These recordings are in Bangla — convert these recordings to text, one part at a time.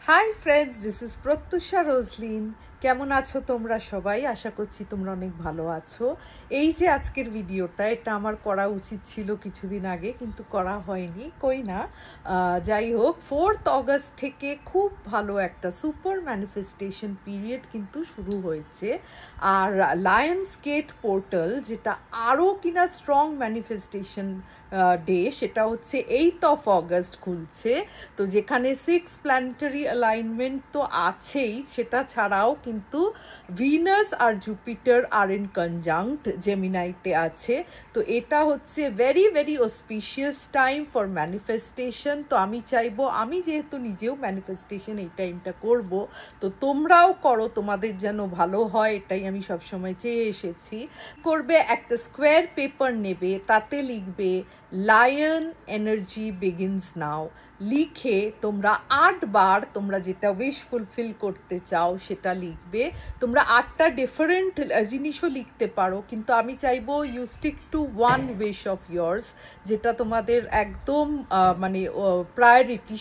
High friends, this is Pratyusha Roslin. কেমন আছো তোমরা সবাই? আশা করছি তোমরা অনেক ভালো আছো। এই যে আজকের ভিডিওটা, এটা আমার করা উচিত ছিল কিছুদিন আগে, কিন্তু করা হয়নি, কই না। যাই হোক, 4th অগস্ট থেকে খুব ভালো একটা সুপার ম্যানিফেস্টেশন পিরিয়ড কিন্তু শুরু হয়েছে। আর লায়ন্স গেট পোর্টাল, যেটা আরও কিনা স্ট্রং ম্যানিফেস্টেশন ডে, সেটা হচ্ছে 8th অফ অগস্ট খুলছে। তো যেখানে 6 প্ল্যানেটারি অ্যালাইনমেন্ট তো আছেই, সেটা ছাড়াও কিন্তু ভিনাস আর জুপিটার আর ইন কনজাংক্ট জেমিনাইতে আছে। তো এটা হচ্ছে very very auspicious time for manifestation. তো আমি চাইবো, আমি যেহেতু নিজেও ম্যানিফেস্টেশন এই টাইমটা করব, তো তোমরাও করো, তোমাদের যেন ভালো হয়, এটাই আমি সবসময় চেয়ে এসেছি। করবে, একটা স্কোয়ার পেপার নেবে, তাতে লিখবে লায়ন এনার্জি বিগিনস নাও। লিখে তোমরা 8 বার তোমরা যেটা উইশ ফুলফিল করতে চাও সেটা লিখবে। তোমরা 8টা ডিফারেন্ট জিনিসও লিখতে পারো, কিন্তু আমি চাইবো you stick to one wish of yours, যেটা তোমাদের একদম মানে প্রায়োরিটি,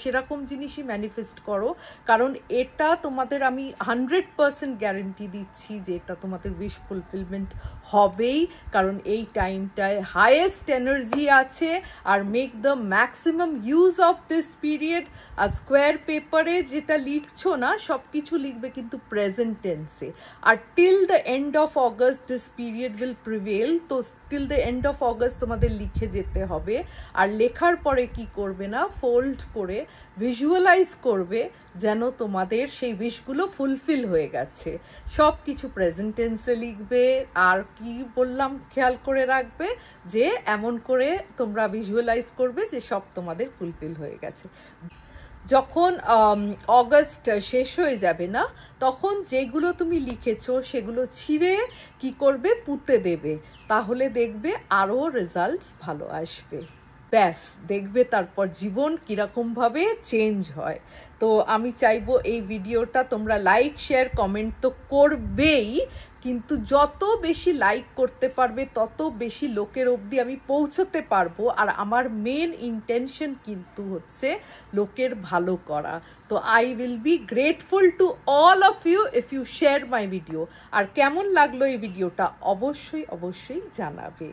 সেরকম জিনিসই ম্যানিফেস্ট করো। কারণ এটা তোমাদের আমি 100% গ্যারেন্টি দিচ্ছি যে এটা তোমাদের উইশ ফুলফিলমেন্ট হবেই, কারণ এই টাইমটায় হাইয়েস্ট এনার্জি আছে। আর make the maximum use of this period. আর স্কোয়ার পেপারে যেটা লিখছো না, সব কিছু লিখবে কিন্তু প্রেজেন্ট টেন্সে। আর till the end of August this period will prevail. তো till the end of August তোমাদের লিখে যেতে হবে। আর লেখার পরে কি করবে না, ফোল্ড করে ভিজুয়ালাইজ করবে যেন তোমাদের সেই উইশগুলো ফুলফিল হয়ে গেছে। সব কিছু প্রেজেন্ট টেন্সে লিখবে। আর কি বললাম খেয়াল করে রাখবে যে এমন করে তোমরা ভিজুয়ালাইজ করবে যে সব তোমাদের ফুলফিল হয়ে গেছে। যখন অগস্ট শেষ হয়ে যাবে না, তখন যেগুলো তুমি লিখেছো সেগুলো ছিঁড়ে কি করবে, পুঁতে দেবে। তাহলে দেখবে আরও রেজাল্টস ভালো আসবে। ব্যাস, দেখবে তারপর জীবন কিরকমভাবে চেঞ্জ হয়। তো আমি চাইবো এই ভিডিওটা তোমরা লাইক শেয়ার কমেন্ট তো করবেই, কিন্তু যত বেশি লাইক করতে পারবে তত বেশি লোকের অবধি আমি পৌঁছতে পারবো। আর আমার মেন ইন্টেনশন কিন্তু হচ্ছে লোকের ভালো করা। তো I will be grateful to all of you if you share my video. আর কেমন লাগলো এই ভিডিওটা অবশ্যই অবশ্যই জানাবে।